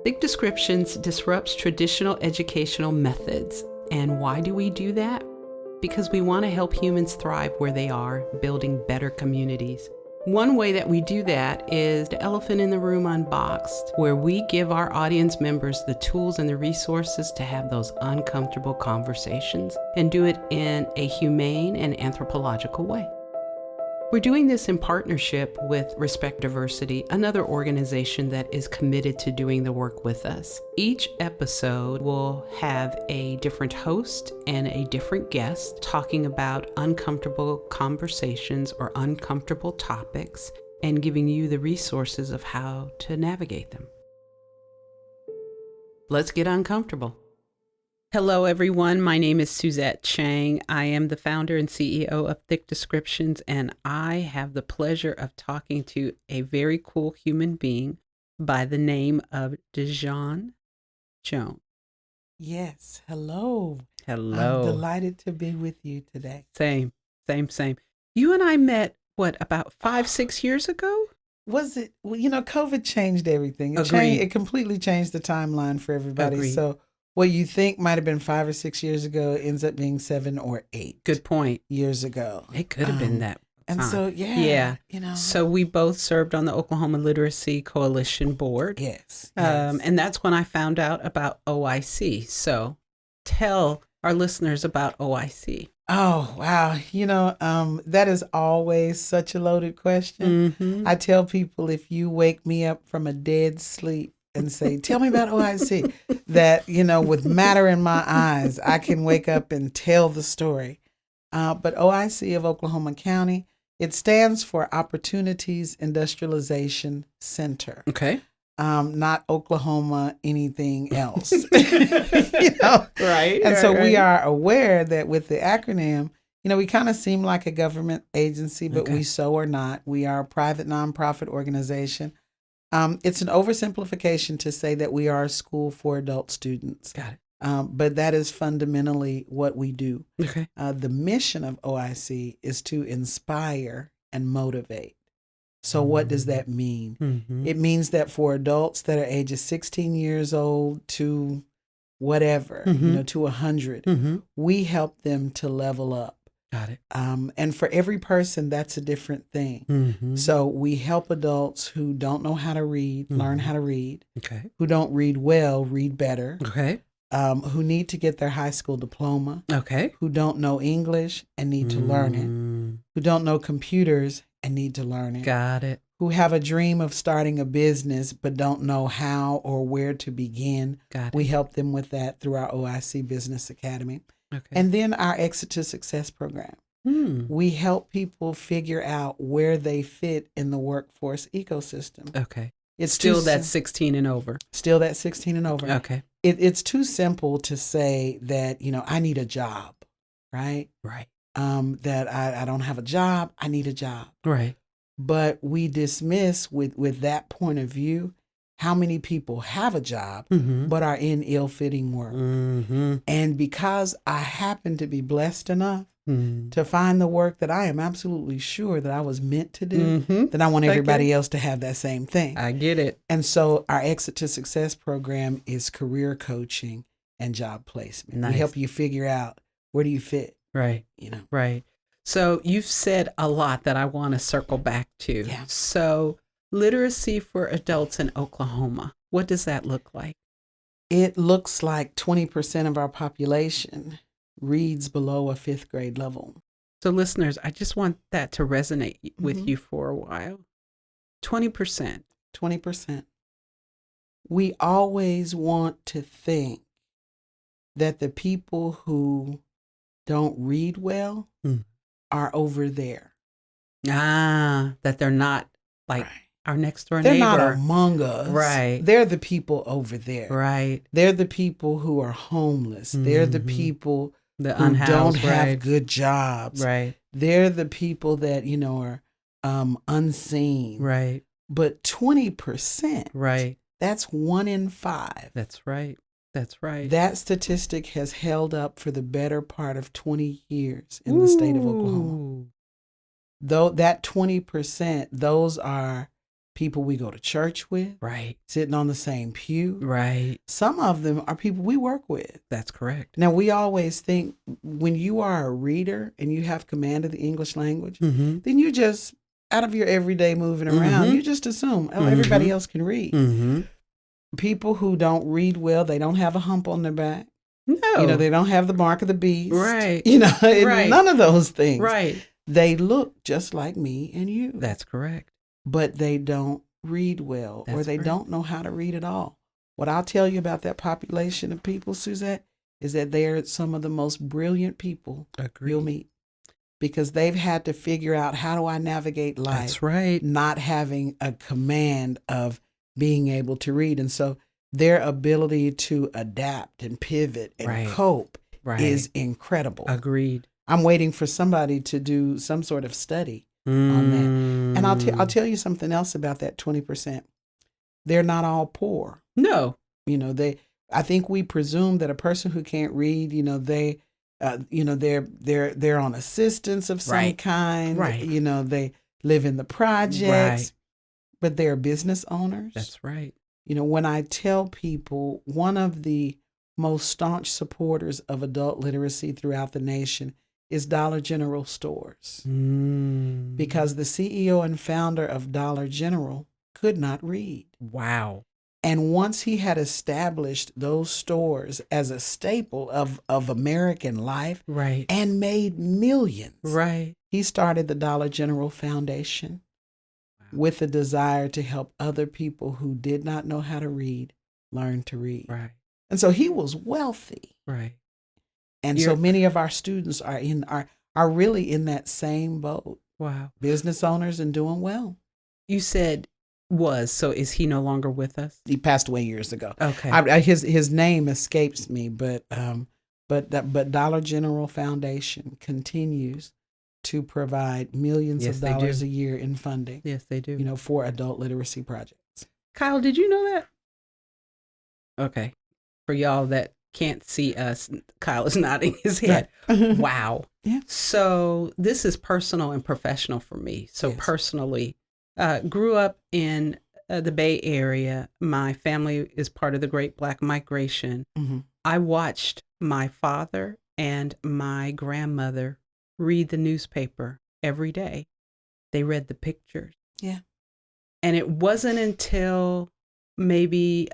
Thick Descriptions disrupts traditional educational methods. And why do we do that? Because we want to help humans thrive where they are, building better communities. One way that we do that is the Elephant in the Room Unboxed, where we give our audience members the tools and the resources to have those uncomfortable conversations and do it in a humane and anthropological way. We're doing this in partnership with Respect Diversity, another organization that is committed to doing the work with us. Each episode will have a different host and a different guest talking about uncomfortable conversations or uncomfortable topics and giving you the resources of how to navigate them. Let's get uncomfortable. Hello, everyone. My name is Suzette Chang. I am the founder and CEO of Thick Descriptions, and I have the pleasure of talking to a very cool human being by the name of DesJean Jones. Yes. Hello. Hello. I'm delighted to be with you today. Same. You and I met, about 5-6 years ago? Was it, COVID changed everything. Agreed. It completely changed the timeline for everybody. Agreed. So what you think might have been 5 or 6 years ago ends up being 7 or 8. Good point. Years ago. It could have been that. And time. so, Yeah. So we both served on the Oklahoma Literacy Coalition Board. Yes. And that's when I found out about OIC. So tell our listeners about OIC. Oh, wow. That is always such a loaded question. Mm-hmm. I tell people, if you wake me up from a dead sleep and say, tell me about OIC, that, with matter in my eyes, I can wake up and tell the story. But OIC of Oklahoma County, it stands for Opportunities Industrialization Center. Okay. Not Oklahoma anything else. Right. And so we are aware that with the acronym, we kind of seem like a government agency, but we so are not. We are a private nonprofit organization. It's an oversimplification to say that we are a school for adult students. Got it. But that is fundamentally what we do. Okay. The mission of OIC is to inspire and motivate. So what does that mean? Mm-hmm. It means that for adults that are ages 16 years old to whatever, to 100, we help them to level up. Got it. And for every person, that's a different thing. Mm-hmm. So we help adults who don't know how to read, learn how to read. Okay. Who don't read well, read better. Okay. Who need to get their high school diploma. Okay. Who don't know English and need to learn it. Who don't know computers and need to learn it. Got it. Who have a dream of starting a business but don't know how or where to begin. Got it. We help them with that through our OIC Business Academy. Okay. And then our Exit to Success program. We help people figure out where they fit in the workforce ecosystem. Okay. It's still that 16 and over. Still that 16 and over. Okay. It's too simple to say that, I need a job, right? Right. That I don't have a job, I need a job. Right. But we dismiss with that point of view how many people have a job but are in ill-fitting work. Mm-hmm. And because I happen to be blessed enough to find the work that I am absolutely sure that I was meant to do, then I want everybody else to have that same thing. I get it. And so our Exit to Success program is career coaching and job placement. Nice. We help you figure out where do you fit. Right. Right. So you've said a lot that I want to circle back to. Yeah. So literacy for adults in Oklahoma, what does that look like? It looks like 20% of our population reads below a 5th grade level. So listeners, I just want that to resonate with you for a while. 20%. 20%. We always want to think that the people who don't read well are over there. That they're not like our next door They're neighbor. not among us. Right. They're the people over there. Right. They're the people who are homeless. They're the people the who unhoused, don't have right. good jobs. Right. They're the people that, are unseen. Right. But 20%. Right. That's 1 in 5. That's right. That's right. That statistic has held up for the better part of 20 years in the state of Oklahoma. Though that 20%, those are people we go to church with, Right. sitting on the same pew. Right. Some of them are people we work with. That's correct. Now, we always think when you are a reader and you have command of the English language, Mm-hmm. then you just, out of your everyday moving around, Mhm. you just assume, oh, everybody else can read. Mm-hmm. People who don't read well, they don't have a hump on their back. No. They don't have the mark of the beast. Right. Right. None of those things. Right. They look just like me and you. That's correct. But they don't read well, or That's they correct. don't know how to read at all. What I'll tell you about that population of people, Suzette, is that they are some of the most brilliant people you'll meet, because they've had to figure out, how do I navigate life? That's right. Not having a command of being able to read. And so their ability to adapt and pivot and Right. cope Right. is incredible. Agreed. I'm waiting for somebody to do some sort of study on that. And I'll tell you something else about that 20%. They're not all poor. No. I think we presume that a person who can't read, they're on assistance of some Right. kind. Right. They live in the projects, Right. but they're business owners. That's right. When I tell people, one of the most staunch supporters of adult literacy throughout the nation is Dollar General stores, because the CEO and founder of Dollar General could not read. Wow. And once he had established those stores as a staple of American life, Right. and made millions, Right. he started the Dollar General Foundation with a desire to help other people who did not know how to read learn to read. Right. And so he was wealthy. Right. And so many of our students are really in that same boat. Wow. Business owners and doing well. You said was, so is he no longer with us? He passed away years ago. Okay. His name escapes me, but Dollar General Foundation continues to provide millions Yes, of they dollars do. a year in funding, Yes, they do. for adult literacy projects. Kyle, did you know that? Okay. For y'all that can't see us, Kyle is nodding his head. Wow. Yeah. So this is personal and professional for me. So Yes. personally, grew up in the Bay Area. My family is part of the Great Black Migration. Mhm. I watched my father and my grandmother read the newspaper every day. They read the pictures. Yeah. And it wasn't until maybe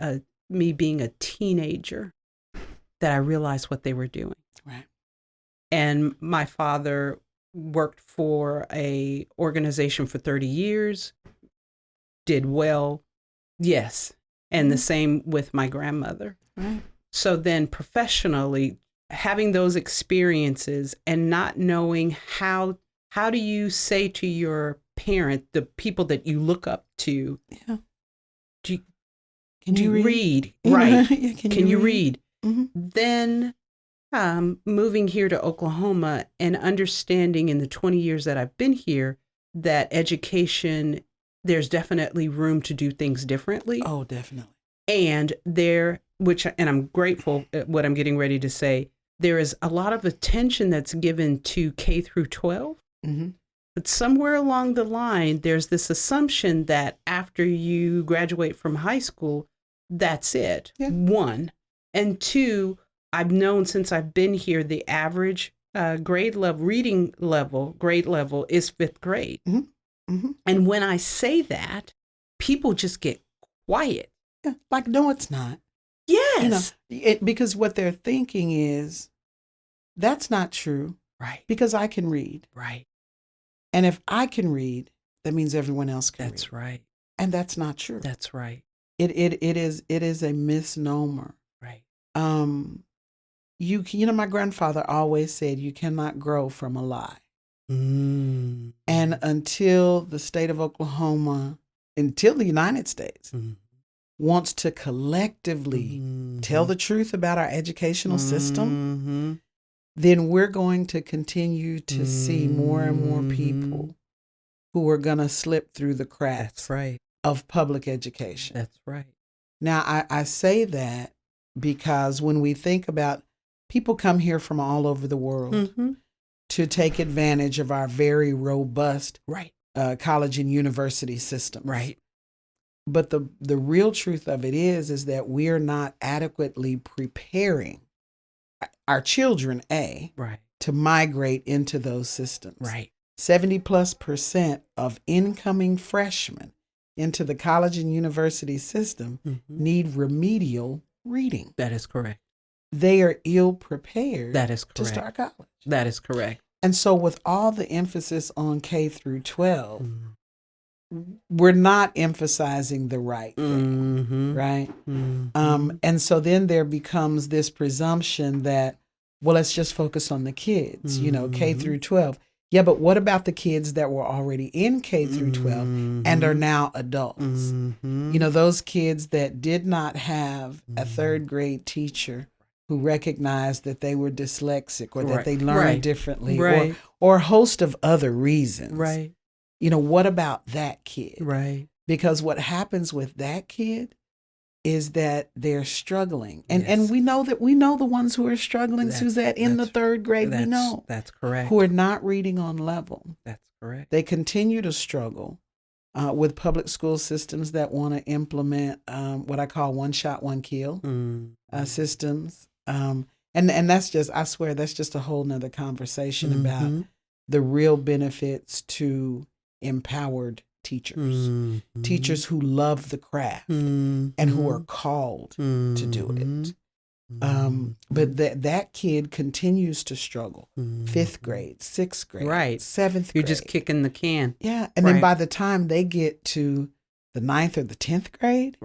me being a teenager that I realized what they were doing. Right. And my father worked for a organization for 30 years, did well. Yes. And the same with my grandmother. Right. So then professionally, having those experiences and not knowing how do you say to your parent, the people that you look up to, Yeah. can you read? Right. Yeah, Can you read? Mhm. Then moving here to Oklahoma and understanding in the 20 years that I've been here that education, there's definitely room to do things differently. Oh, definitely. And and I'm grateful at what I'm getting ready to say, there is a lot of attention that's given to K through 12. Mm-hmm. But somewhere along the line, there's this assumption that after you graduate from high school, that's it. Yeah. One. And two, I've known since I've been here, the average grade level is 5th grade. Mm-hmm. Mm-hmm. And when I say that, people just get quiet. Yeah. Like, no, it's not. Yes. Because what they're thinking is, that's not true. Right. Because I can read. Right. And if I can read, that means everyone else can read. That's right. And that's not true. That's right. It is a misnomer. Right. My grandfather always said, you cannot grow from a lie. Mm. And until the state of Oklahoma, until the United States wants to collectively tell the truth about our educational system, then we're going to continue to see more and more people who are going to slip through the cracks of public education. That's right. Now, I say that because when we think about people come here from all over the world to take advantage of our very robust college and university systems. Right. But the real truth of it is that we're not adequately preparing our children, Right. to migrate into those systems. Right. 70+% of incoming freshmen into the college and university system need remedial reading. That is correct. They are ill prepared That is correct. to start college. That is correct. And so with all the emphasis on K through 12, we're not emphasizing the right thing, right? And so then there becomes this presumption that, well, let's just focus on the kids, K through 12. Yeah, but what about the kids that were already in K through 12 and are now adults? Those kids that did not have a third grade teacher who recognized that they were dyslexic or that they learned differently or a host of other reasons. Right. What about that kid? Right. Because what happens with that kid is that they're struggling. And we know the ones who are struggling, Suzette, in the third grade, we know. That's correct. Who are not reading on level. That's correct. They continue to struggle with public school systems that want to implement what I call one shot, one kill systems. And that's just, I swear, that's just a whole nother conversation about the real benefits to empowered teachers, teachers who love the craft and who are called to do it. But that kid continues to struggle. 5th grade, 6th grade, 7th grade. You're just kicking the can. Yeah. And then by the time they get to the 9th or the 10th grade,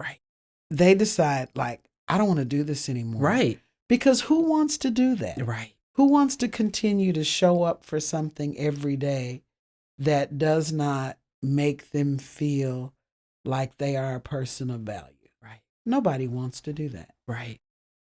they decide, like, I don't want to do this anymore. Right. Because who wants to do that? Right. Who wants to continue to show up for something every day that does not make them feel like they are a person of value? Right. Nobody wants to do that. Right.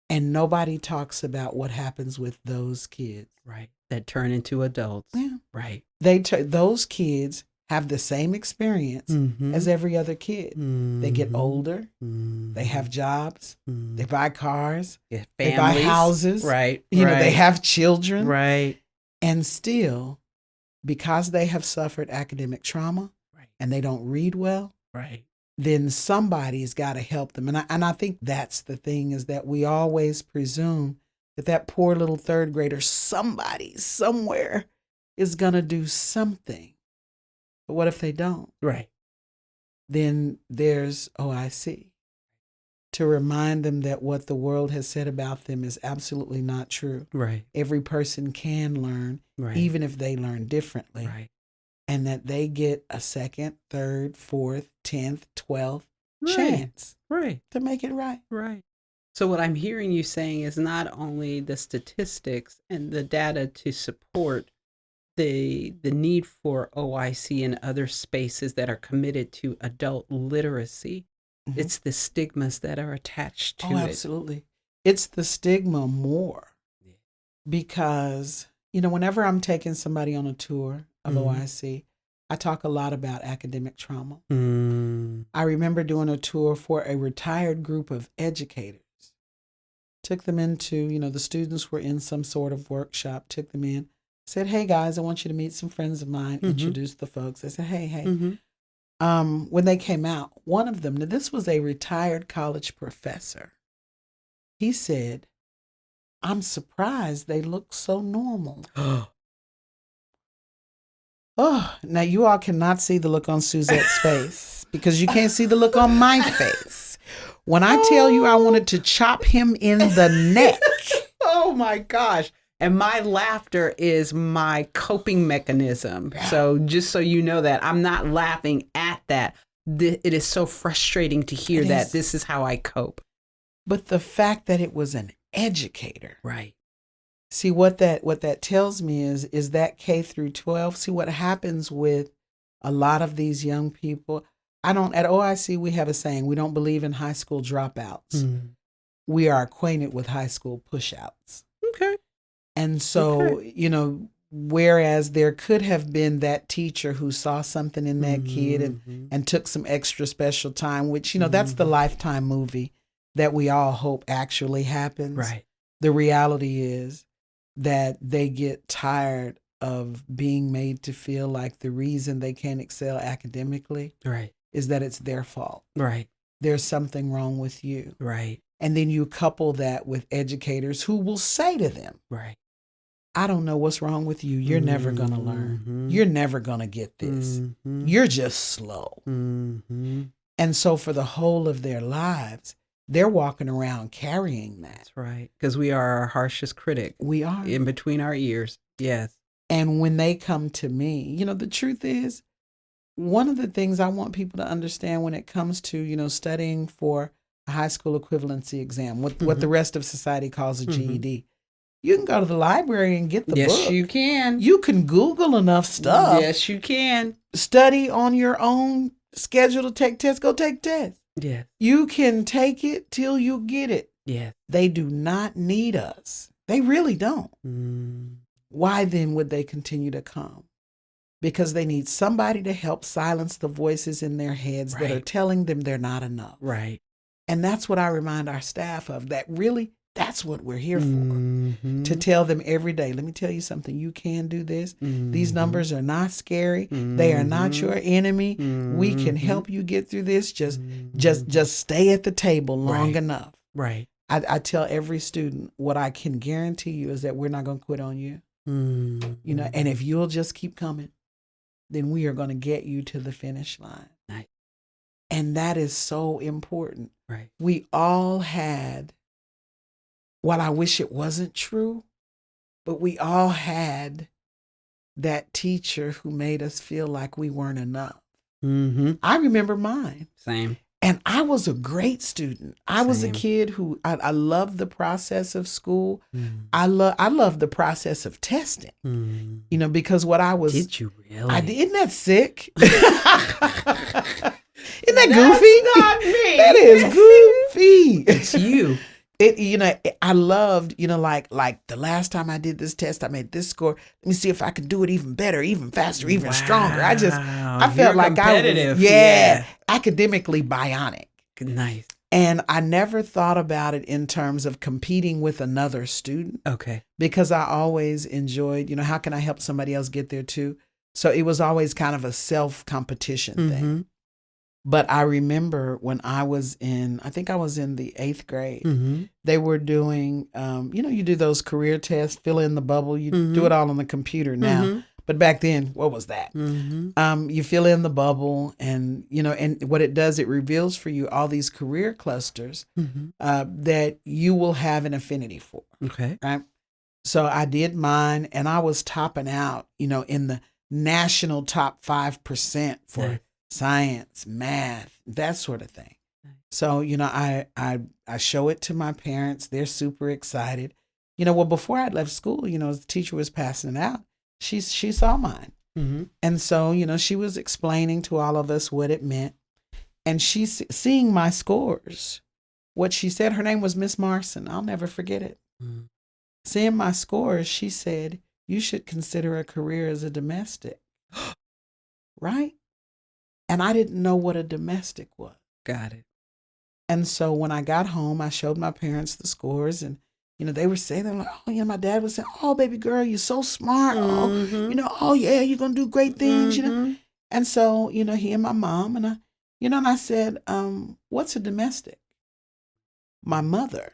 And nobody talks about what happens with those kids. Right. That turn into adults. Yeah. Right. Those kids have the same experience as every other kid. They get older. They have jobs. They buy cars. They buy houses. Right. They have children. Right. And still, because they have suffered academic trauma and they don't read well, then somebody's got to help them. And I think that's the thing, is that we always presume that poor little third grader, somebody somewhere is going to do something. But what if they don't? Right. Then there's OIC to remind them that what the world has said about them is absolutely not true. Right. Every person can learn, even if they learn differently. Right. And that they get a 2nd, 3rd, 4th, 10th, 12th chance to make it right. Right. So what I'm hearing you saying is not only the statistics and the data to support the need for OIC and other spaces that are committed to adult literacy, it's the stigmas that are attached to it. Absolutely. It's the stigma more because, whenever I'm taking somebody on a tour of OIC, I talk a lot about academic trauma. I remember doing a tour for a retired group of educators. Took them into, the students were in some sort of workshop, took them in, said, hey guys, I want you to meet some friends of mine, introduced the folks. I said, hey. When they came out, one of them, now this was a retired college professor. He said, I'm surprised they look so normal. Now you all cannot see the look on Suzette's face because you can't see the look on my face. When I tell you I wanted to chop him in the neck. Oh my gosh. And my laughter is my coping mechanism. So just so you know that I'm not laughing at that. It is so frustrating to hear that this is how I cope. But the fact that it was an educator. Right. See, what that tells me is that K through 12. See, what happens with a lot of these young people. At OIC, we have a saying, we don't believe in high school dropouts. We are acquainted with high school pushouts. Okay. And so, whereas there could have been that teacher who saw something in that kid and took some extra special time, which, that's the Lifetime movie that we all hope actually happens. Right. The reality is that they get tired of being made to feel like the reason they can't excel academically is that it's their fault. Right. There's something wrong with you. Right. And then you couple that with educators who will say to them, Right. I don't know what's wrong with you. You're never going to learn. You're never going to get this. You're just slow. And so for the whole of their lives, they're walking around carrying that. That's right. Because we are our harshest critic. We are. In between our ears. Yes. And when they come to me, the truth is, one of the things I want people to understand when it comes to, studying for a high school equivalency exam, what the rest of society calls a GED, you can go to the library and get the book. Yes, you can. You can Google enough stuff. Yes, you can. Study on your own schedule to take tests. Go take tests. Yes. You can take it till you get it. Yes. They do not need us. They really don't. Why then would they continue to come? Because they need somebody to help silence the voices in their heads that are telling them they're not enough. Right. And that's what I remind our staff of, that really that's what we're here for, to tell them every day, let me tell you something, you can do this. These numbers are not scary. They are not your enemy. We can help you get through this. Just stay at the table long enough. Right. I tell every student, what I can guarantee you is that we're not going to quit on you. And if you'll just keep coming, then we are going to get you to the finish line. Nice. And that is so important. Right. We all had, while I wish it wasn't true, but we all had that teacher who made us feel like we weren't enough. I remember mine. Same. And I was a great student. I was a kid who, I loved the process of school. I loved the process of testing, because what I was. Did you really? Isn't that sick? Isn't that goofy? That's not me. That is goofy. It's you. I loved, like the last time I did this test, I made this score. Let me see if I can do it even better, even faster, even stronger. I felt like I was, academically bionic. Nice. And I never thought about it in terms of competing with another student. Okay. Because I always enjoyed, how can I help somebody else get there too? So it was always kind of a self-competition thing. But I remember when I was I think I was in the 8th grade, they were doing, you do those career tests, fill in the bubble. You do it all on the computer now. But back then, what was that? You fill in the bubble and what it does, it reveals for you all these career clusters that you will have an affinity for. Okay. Right. So I did mine and I was topping out, in the national top 5% for science, math, that sort of thing. So, I show it to my parents. They're super excited. Before I left school, as the teacher was passing it out, she saw mine. And so, she was explaining to all of us what it meant. And she's seeing my scores. What she said, her name was Miss Marson. I'll never forget it. Seeing my scores, she said, you should consider a career as a domestic. Right? And I didn't know what a domestic was. Got it. And so when I got home, I showed my parents the scores and, they were saying, they're like, oh, my dad was saying, oh, baby girl, you're so smart. Oh, yeah, you're going to do great things, And so, he and my mom and I said, what's a domestic? My mother,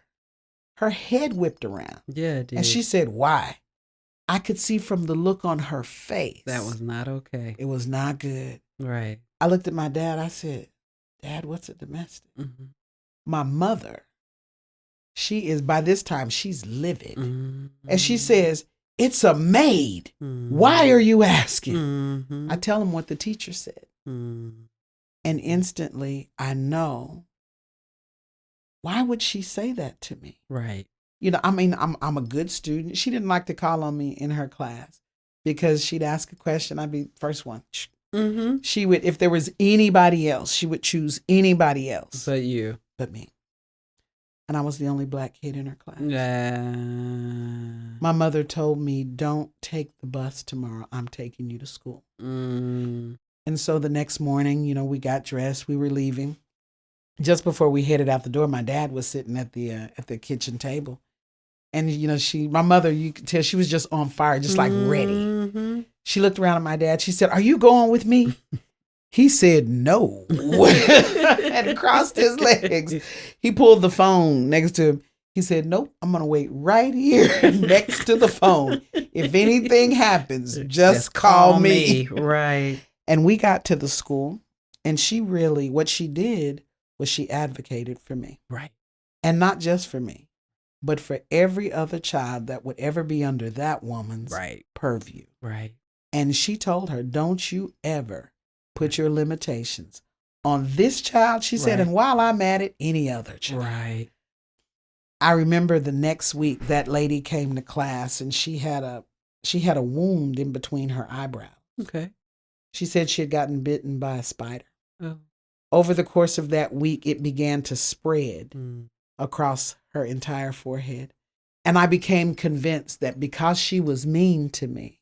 her head whipped around. Yeah, it did. And she said, why? I could see from the look on her face. That was not okay. It was not good. Right. I looked at my dad. I said, Dad, what's a domestic? My mother, by this time, she's livid. And she says, it's a maid. Why are you asking? I tell him what the teacher said. And instantly, I know, why would she say that to me? Right. I'm a good student. She didn't like to call on me in her class because she'd ask a question. I'd be first one. She would, if there was anybody else, she would choose anybody else. But me. And I was the only black kid in her class. My mother told me, don't take the bus tomorrow. I'm taking you to school. And so the next morning, we got dressed. We were leaving. Just before we headed out the door, my dad was sitting at the kitchen table. And, my mother, you could tell she was just on fire, just like ready. She looked around at my dad. She said, are you going with me? He said no and crossed his legs. He pulled the phone next to him. He said, nope, I'm going to wait right here next to the phone. If anything happens, just call me. Right. And we got to the school, and what she did was she advocated for me. Right. And not just for me, but for every other child that would ever be under that woman's purview. Right. And she told her, don't you ever put your limitations on this child, she said, and while I'm at it, any other child. Right. I remember the next week that lady came to class, and she had a wound in between her eyebrows. Okay. She said she had gotten bitten by a spider. Oh. Over the course of that week, it began to spread across her entire forehead. And I became convinced that because she was mean to me,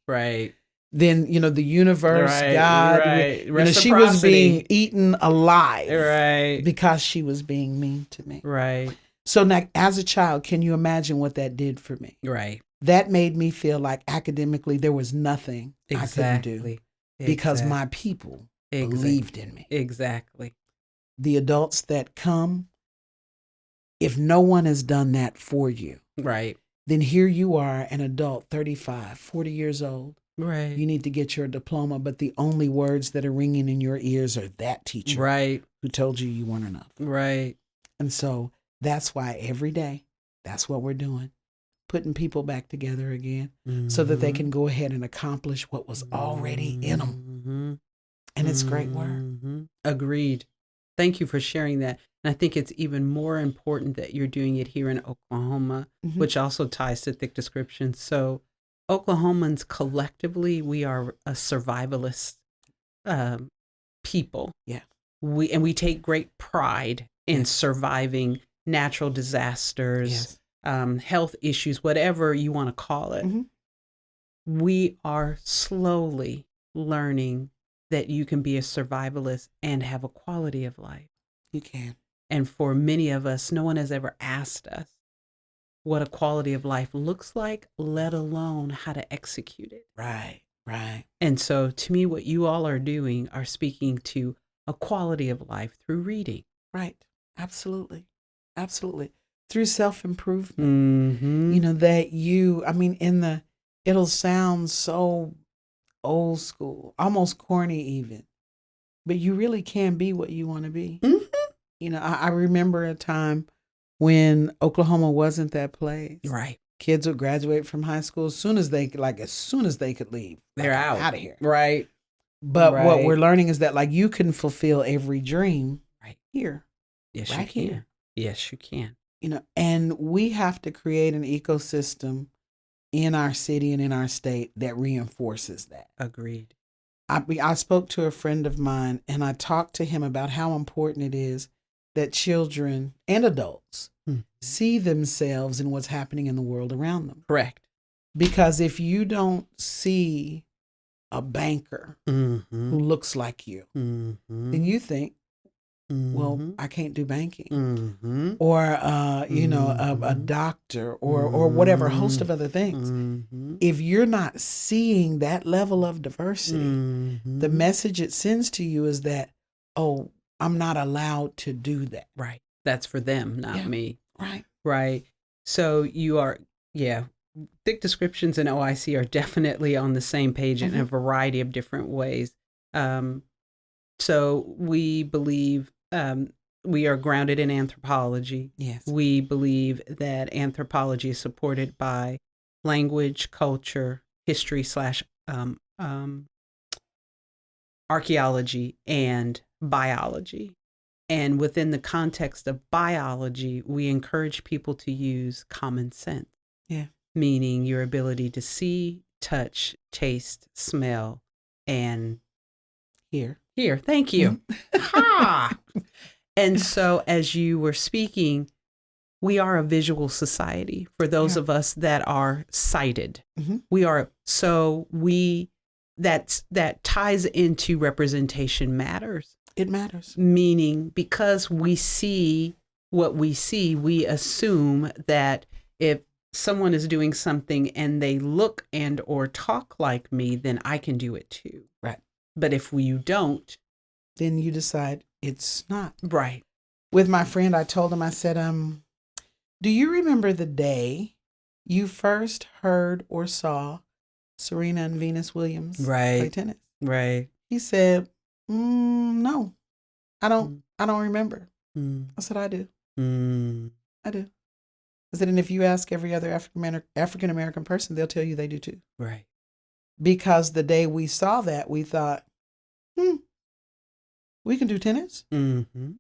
then, the universe, God, she was being eaten alive because she was being mean to me. Right. So now, as a child, can you imagine what that did for me? Right. That made me feel like academically there was nothing I couldn't do because my people believed in me. Exactly. The adults that come, if no one has done that for you, then here you are, an adult, 35, 40 years old. Right. You need to get your diploma, but the only words that are ringing in your ears are that teacher who told you you weren't enough. Right. And so that's why every day, that's what we're doing, putting people back together again so that they can go ahead and accomplish what was already in them. And it's great work. Agreed. Thank you for sharing that. And I think it's even more important that you're doing it here in Oklahoma, which also ties to thick description. So Oklahomans collectively, we are a survivalist people. Yeah. We take great pride in surviving natural disasters, health issues, whatever you want to call it. We are slowly learning that you can be a survivalist and have a quality of life. You can. And for many of us, no one has ever asked us what a quality of life looks like, let alone how to execute it. Right. And so to me, what you all are doing are speaking to a quality of life through reading. Right. Absolutely. Through self-improvement. That it'll sound so old school, almost corny even, but you really can be what you want to be. I remember a time when Oklahoma wasn't that place. Right. Kids would graduate from high school as soon as they could leave. They're out of here. Right. But what we're learning is that you can fulfill every dream here. Yes, you can. Here. Yes, you can. And we have to create an ecosystem in our city and in our state that reinforces that. Agreed. I spoke to a friend of mine, and I talked to him about how important it is that children and adults see themselves in what's happening in the world around them. Correct. Because if you don't see a banker who looks like you, then you think, well, I can't do banking. Or, a doctor or whatever, a host of other things. If you're not seeing that level of diversity, the message it sends to you is that, oh, I'm not allowed to do that. Right. That's for them, not me. Right. So you are, thick descriptions and OIC are definitely on the same page in a variety of different ways. So we believe we are grounded in anthropology. Yes. We believe that anthropology is supported by language, culture, history / archaeology, and biology. And within the context of biology, we encourage people to use common sense. Yeah. Meaning your ability to see, touch, taste, smell, and hear. Thank you. Ha! And so as you were speaking, we are a visual society for those of us that are sighted. We are, that ties into representation matters. It matters. Meaning because we see what we see, we assume that if someone is doing something and they look and or talk like me, then I can do it too. Right. But if you don't, then you decide it's not. Right. With my friend, I told him, I said, do you remember the day you first heard or saw Serena and Venus Williams play tennis? Right. He said, no, I don't remember. I said, I do. I do. I said, and if you ask every other African-American person, they'll tell you they do too. Right. Because the day we saw that, we thought, we can do tennis. Mm-hmm.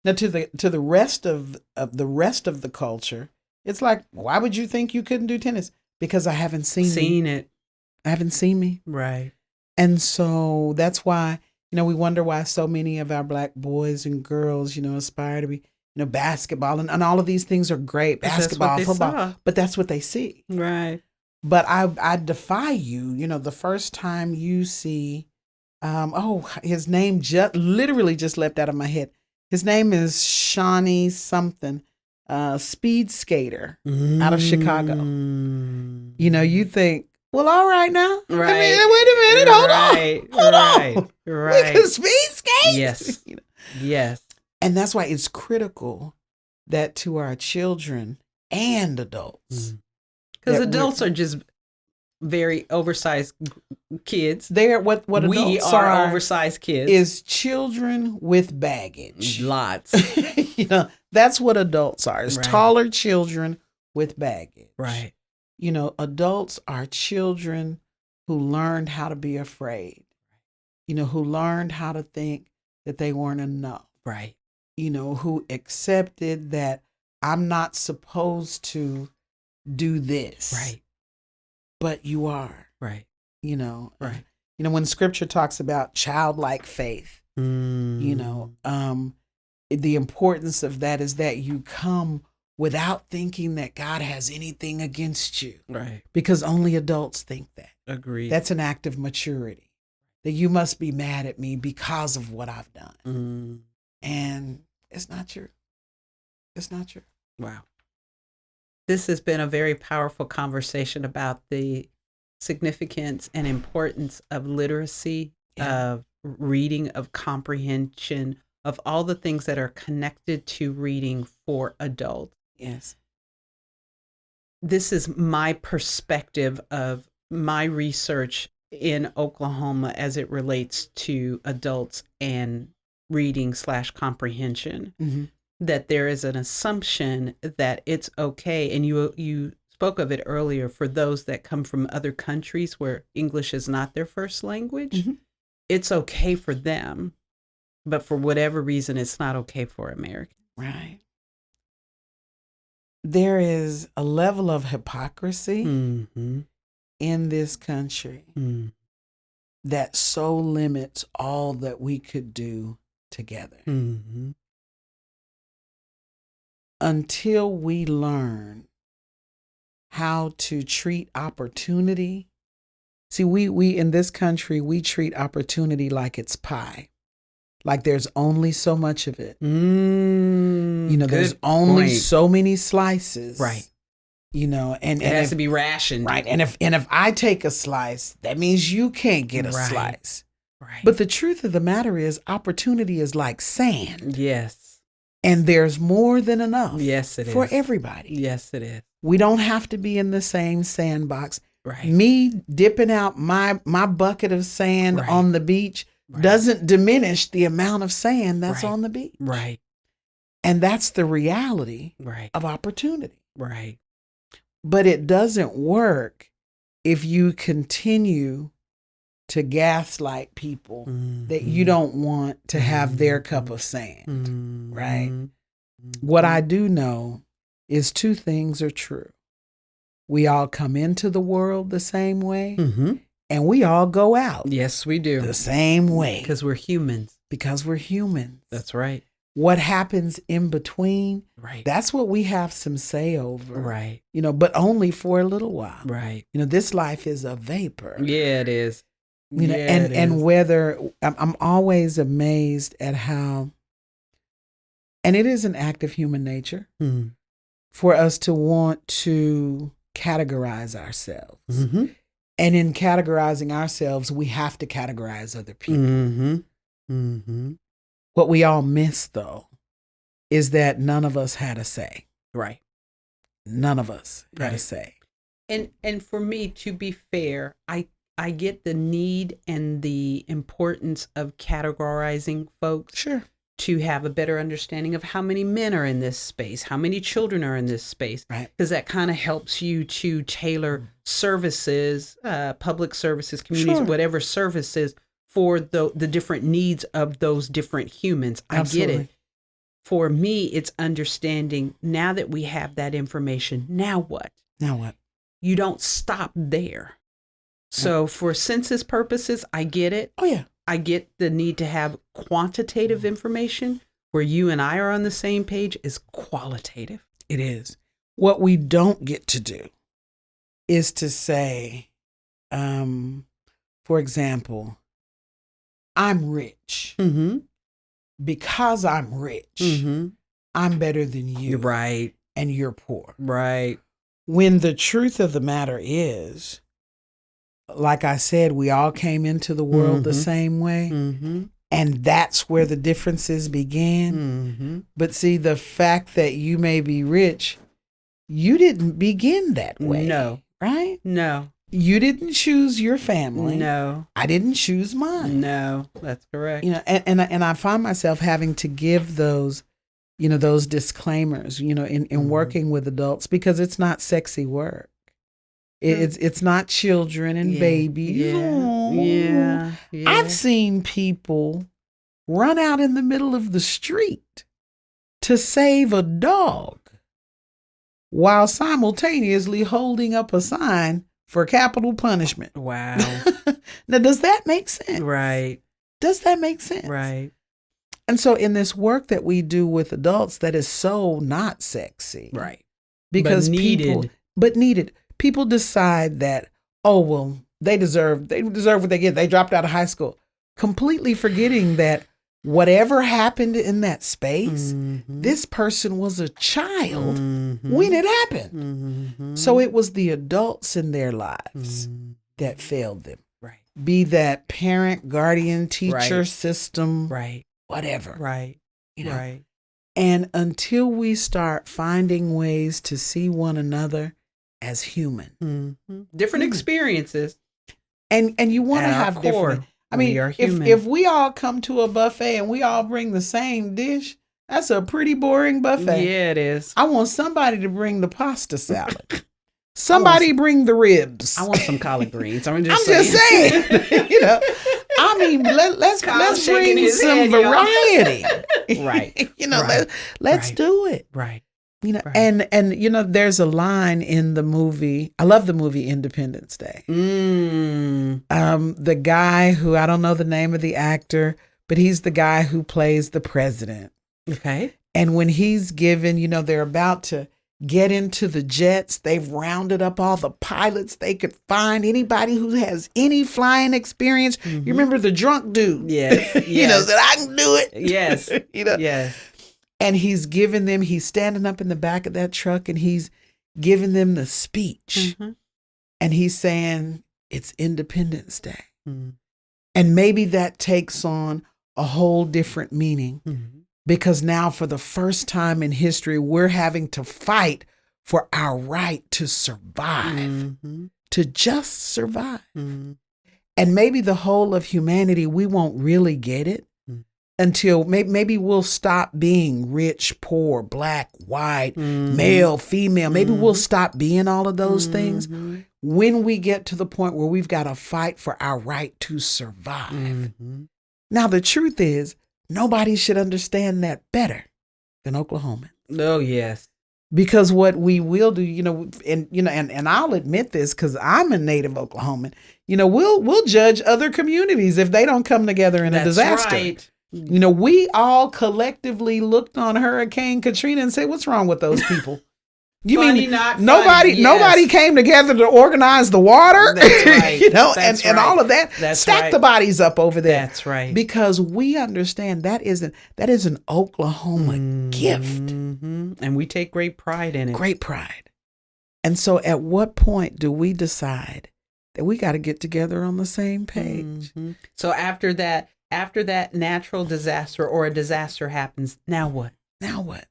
Now, to the rest of the culture, it's like, why would you think you couldn't do tennis? Because I haven't seen it. I haven't seen me. Right. And so that's why, we wonder why so many of our Black boys and girls, aspire to be, basketball and all of these things are great. Basketball, football, but that's what they see. Right. But I defy you, the first time you see, his name literally just leapt out of my head. His name is Shawnee something, speed skater out of Chicago. You think, well, all right now. Right. I mean, wait a minute. Hold on. Right. We can speed skate. Yes. Yes. And that's why it's critical that to our children and adults. Because adults are just very oversized kids. They're what we adults are oversized kids. Is children with baggage. Lots. That's what adults are. Is Right. taller children with baggage. Right. Adults are children who learned how to be afraid. Who learned how to think that they weren't enough. Right. Who accepted that I'm not supposed to do this. Right. But you are. Right. Right. When scripture talks about childlike faith, the importance of that is that you come without thinking that God has anything against you. Right. Because only adults think that. Agreed. That's an act of maturity. That you must be mad at me because of what I've done. And it's not true. It's not true. Wow. This has been a very powerful conversation about the significance and importance of literacy, of reading, of comprehension, of all the things that are connected to reading for adults. Yes. This is my perspective of my research in Oklahoma as it relates to adults and reading / comprehension. Mm-hmm. That there is an assumption that it's okay, and you spoke of it earlier, for those that come from other countries where English is not their first language, it's okay for them, but for whatever reason, it's not okay for Americans. Right. There is a level of hypocrisy in this country that so limits all that we could do together. Until we learn how to treat opportunity. See, we in this country, we treat opportunity like it's pie. Like there's only so much of it. There's only so many slices. Right. And it has to be rationed. Right. And if I take a slice, that means you can't get a slice. Right. But the truth of the matter is opportunity is like sand. Yes. And there's more than enough. Yes, it is. For everybody. Yes, it is. We don't have to be in the same sandbox. Right. Me dipping out my bucket of sand on the beach doesn't diminish the amount of sand that's on the beach. Right. And that's the reality of opportunity. Right. But it doesn't work if you continue to gaslight people that you don't want to have their cup of sand, right? What I do know is two things are true. We all come into the world the same way, and we all go out. Yes, we do. The same way. Because we're humans. Because we're humans. That's right. What happens in between, right? That's what we have some say over. Right. But only for a little while. Right. This life is a vapor. Yeah, it is. And whether I'm always amazed at how, and it is an act of human nature for us to want to categorize ourselves. And in categorizing ourselves, we have to categorize other people. Mm-hmm. What we all miss, though, is that none of us had a say. Right. None of us had a Right. say. And for me, to be fair, I get the need and the importance of categorizing folks Sure. to have a better understanding of how many men are in this space, how many children are in this space, Right. because that kind of helps you to tailor services, public services, communities, Sure. whatever services for the different needs of those different humans. I Absolutely. get it. For me, it's understanding now that we have that information, now what? Now what? You don't stop there. So for census purposes, I get it. Oh, yeah. I get the need to have quantitative information. Where you and I are on the same page is qualitative. It is. What we don't get to do is to say, for example, I'm rich. Mm-hmm. Because I'm rich, Mm-hmm. I'm better than you. You're right. And you're poor. Right. When the truth of the matter is, like I said, we all came into the world the same way. Mm-hmm. And that's where the differences began. Mm-hmm. But see, the fact that you may be rich, you didn't begin that way. No. Right? No. You didn't choose your family. No. I didn't choose mine. No. That's correct. You know, and I find myself having to give those, those disclaimers, in working with adults, because it's not sexy work. It's not children and babies. Yeah. I've seen people run out in the middle of the street to save a dog while simultaneously holding up a sign for capital punishment. Wow. Now, does that make sense? Right. Does that make sense? Right. And so in this work that we do with adults that is so not sexy. Right. Because but needed. People decide that, oh, well, they deserve what they get. They dropped out of high school. Completely forgetting that whatever happened in that space, this person was a child when it happened. Mm-hmm. So it was the adults in their lives that failed them. Right. Be that parent, guardian, teacher, Right. system, Right. whatever. Right. Right. And until we start finding ways to see one another as human. Mm-hmm. Different experiences. And you want to At our have core, different. I mean, we are if human. we all come to a buffet and we all bring the same dish, that's a pretty boring buffet. Yeah, it is. I want somebody to bring the pasta salad. Somebody bring the ribs. I want some collard greens. I'm I'm just saying. I mean, let's Kyle's bring shaking his some head, y'all. variety. Right. Let's Right. do it. Right. Right. And there's a line in the movie. I love the movie Independence Day. The guy who, I don't know the name of the actor, but he's the guy who plays the president. Okay. And when he's given, they're about to get into the jets, they've rounded up all the pilots they could find, anybody who has any flying experience. You remember the drunk dude? Yes. Said, I can do it. Yes. Yes. And he's standing up in the back of that truck and he's giving them the speech. And he's saying, it's Independence Day. And maybe that takes on a whole different meaning. Because now for the first time in history, we're having to fight for our right to survive, to just survive. And maybe the whole of humanity, we won't really get it until maybe we'll stop being rich, poor, black, white, male, female. Maybe we'll stop being all of those things when we get to the point where we've got to fight for our right to survive. Now, the truth is, nobody should understand that better than Oklahomans. Oh, yes. Because what we will do, and I'll admit this because I'm a native Oklahoman, we'll judge other communities if they don't come together in a disaster. Right. We all collectively looked on Hurricane Katrina and said, what's wrong with those people? You Funny, mean not nobody? funny, yes. Nobody came together to organize the water. That's right. And all of that. That's Stack right. the bodies up over there. That's right. Because we understand that is an Oklahoma gift. And we take great pride in it. Great pride. And so, at what point do we decide that we got to get together on the same page? So after that after that natural disaster or a disaster happens, now what? Now what?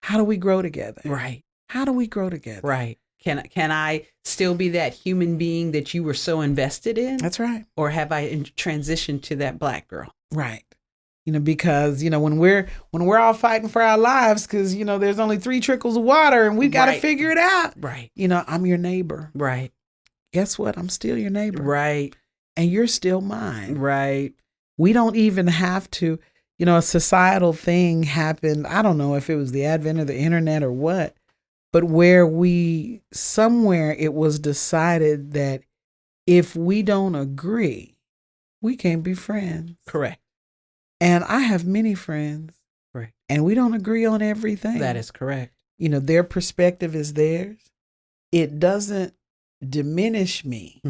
How do we grow together? Right. How do we grow together? Right. Can I still be that human being that you were so invested in? That's right. Or have I transitioned to that Black girl? Right. Because, when we're all fighting for our lives, because, there's only 3 trickles of water and we've got to figure it out. Right. I'm your neighbor. Right. Guess what? I'm still your neighbor. Right. And you're still mine. Right. We don't even have to, a societal thing happened. I don't know if it was the advent of the internet or what, but where somewhere it was decided that if we don't agree, we can't be friends. Correct. And I have many friends. Right. And we don't agree on everything. That is correct. Their perspective is theirs. It doesn't diminish me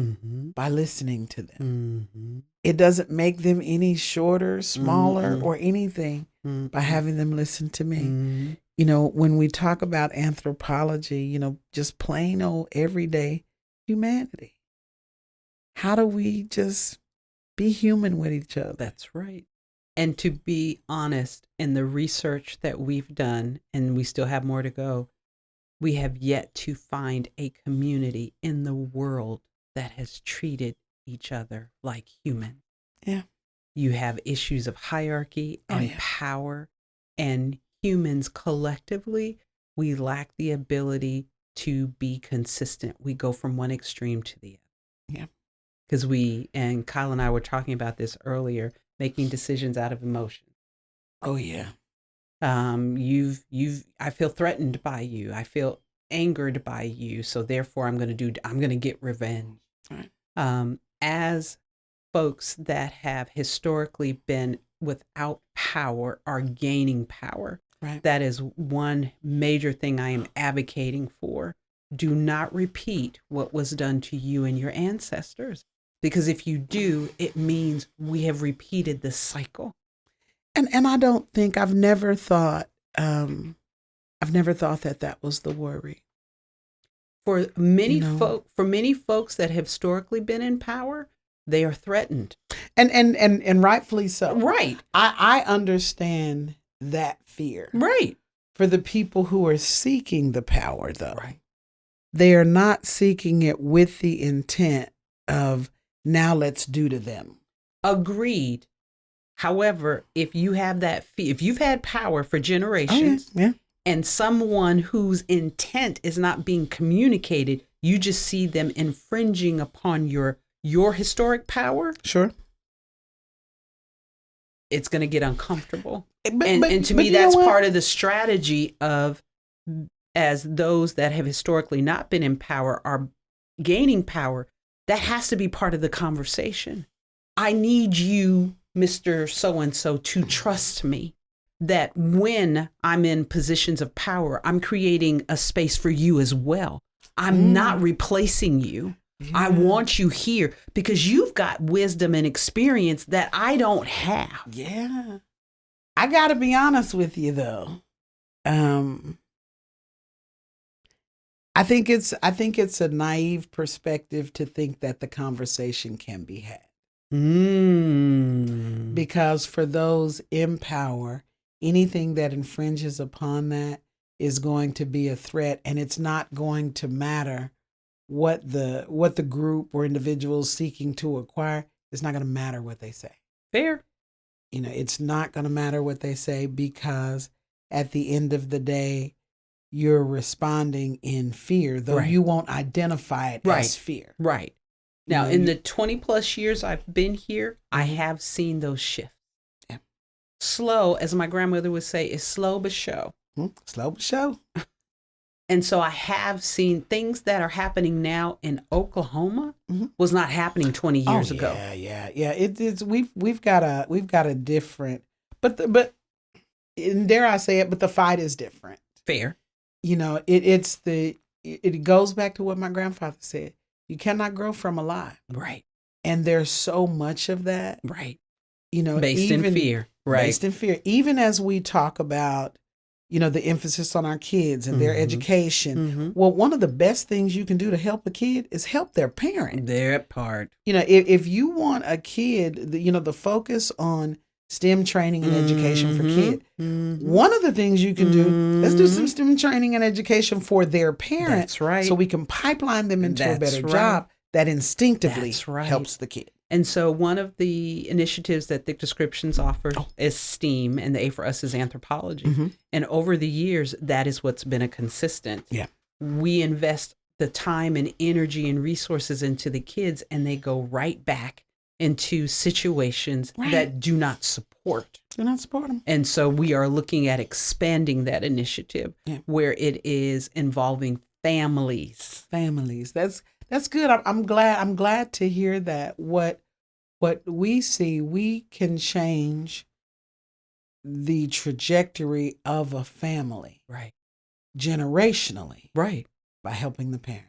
by listening to them. It doesn't make them any shorter, smaller, or anything by having them listen to me. When we talk about anthropology, just plain old everyday humanity. How do we just be human with each other? That's right. And to be honest, in the research that we've done, and we still have more to go, we have yet to find a community in the world that has treated each other like human. Yeah. You have issues of hierarchy and power, and humans collectively, we lack the ability to be consistent. We go from one extreme to the other. Yeah. Because and Kyle and I were talking about this earlier, making decisions out of emotion. Oh yeah. I feel threatened by you. I feel angered by you. So therefore I'm going to get revenge. Right. As folks that have historically been without power are gaining power. Right. That is one major thing I am advocating for. Do not repeat what was done to you and your ancestors. Because if you do, it means we have repeated the cycle. And I don't think I've never thought that was the worry. For many folks that have historically been in power, they are threatened. And rightfully so. Right. I understand that fear. Right. For the people who are seeking the power, though. Right. They are not seeking it with the intent of now let's do to them. Agreed. However, if you have if you've had power for generations, and someone whose intent is not being communicated, you just see them infringing upon your historic power. Sure. It's going to get uncomfortable. But to me, that's part of the strategy of, as those that have historically not been in power are gaining power, that has to be part of the conversation. I need you, Mr. So-and-so, to trust me that when I'm in positions of power, I'm creating a space for you as well. I'm not replacing you. Yeah. I want you here because you've got wisdom and experience that I don't have. Yeah. I got to be honest with you, though. I think it's a naive perspective to think that the conversation can be had. Because for those in power, anything that infringes upon that is going to be a threat, and it's not going to matter what the group or individuals seeking to acquire. It's not going to matter what they say. Fair. It's not going to matter what they say, because at the end of the day, you're responding in fear, though you won't identify it as fear. Right. Now, in the 20 plus years I've been here, I have seen those shifts. Yeah. Slow, as my grandmother would say, is slow but show. Slow but show. And so I have seen things that are happening now in Oklahoma was not happening 20 years ago. Yeah. It's we've got a different, but and dare I say it, but the fight is different. Fair. It goes back to what my grandfather said. You cannot grow from a lie. Right. And there's so much of that. Right. Based in fear. Right. Based in fear. Even as we talk about, the emphasis on our kids and their education. Mm-hmm. Well, one of the best things you can do to help a kid is help their parent. Their part. If you want a kid, the focus on STEM training and education for kids. One of the things you can do, let's do some STEM training and education for their parents. That's right. So we can pipeline them into a That's better right. job that instinctively That's right. helps the kid. And so one of the initiatives that Thick Descriptions offers is STEAM, and the A for us is anthropology. Mm-hmm. And over the years, that is what's been a consistent. Yeah. We invest the time and energy and resources into the kids, and they go right back into situations that do not support. Do not support them. And so we are looking at expanding that initiative where it is involving families. Families. That's good. I'm glad to hear that. What we see, we can change the trajectory of a family. Right. Generationally. Right. By helping the parent.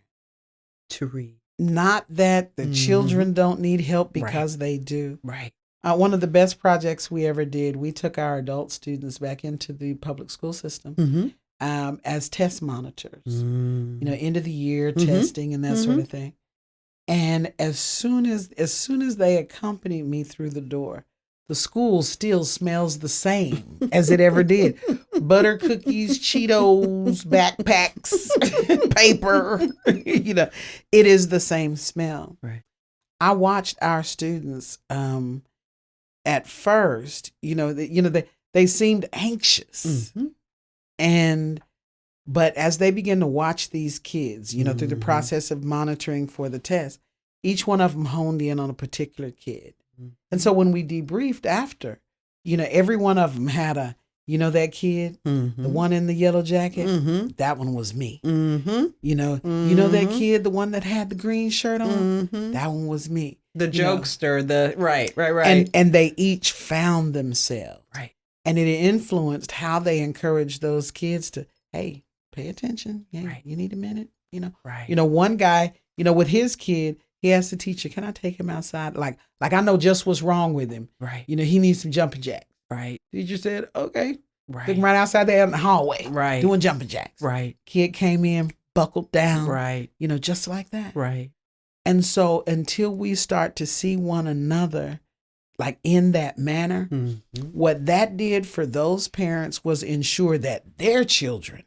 To read. Not that the children don't need help, because they do. Right. One of the best projects we ever did, we took our adult students back into the public school system as test monitors. End of the year testing and that sort of thing. And as soon as they accompanied me through the door, the school still smells the same as it ever did. Butter cookies, Cheetos, backpacks, paper. It is the same smell. Right. I watched our students at first, they seemed anxious. But as they begin to watch these kids, through the process of monitoring for the test, each one of them honed in on a particular kid. And so when we debriefed after, every one of them had that kid, the one in the yellow jacket, that one was me. That kid, the one that had the green shirt on, that one was me. The jokester, right. And they each found themselves. Right. And it influenced how they encouraged those kids to, hey, pay attention. Yeah, you need a minute, Right. One guy, with his kid, he asked the teacher, can I take him outside? Like I know just what's wrong with him. Right. He needs some jumping jacks. Right. Teacher said, okay. Right. Took him right outside there in the hallway. Right. Doing jumping jacks. Right. Kid came in, buckled down. Right. Just like that. Right. And so until we start to see one another like in that manner, what that did for those parents was ensure that their children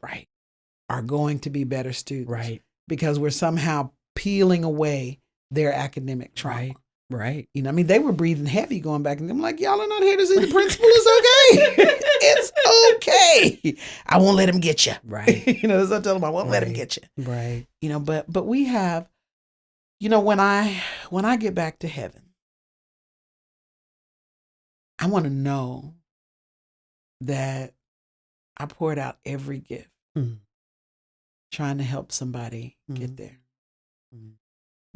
are going to be better students. Right. Because we're somehow peeling away their academic trauma. Right. They were breathing heavy going back, and I'm like, y'all are not here to see the principal. It's okay. It's okay. I won't let him get you. Right. That's what I tell them. I won't let him get you. Right. But we have, when I get back to heaven, I want to know that I poured out every gift trying to help somebody get there.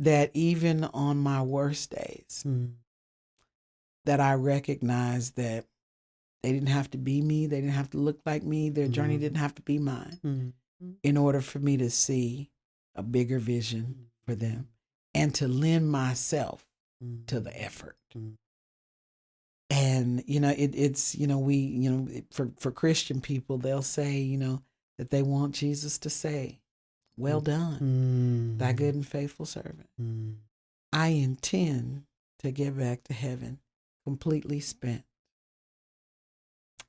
That even on my worst days, that I recognize that they didn't have to be me, they didn't have to look like me, their journey didn't have to be mine in order for me to see a bigger vision for them and to lend myself to the effort. And, it's, for Christian people, they'll say, that they want Jesus to say, well done, thy good and faithful servant. I intend to get back to heaven completely spent.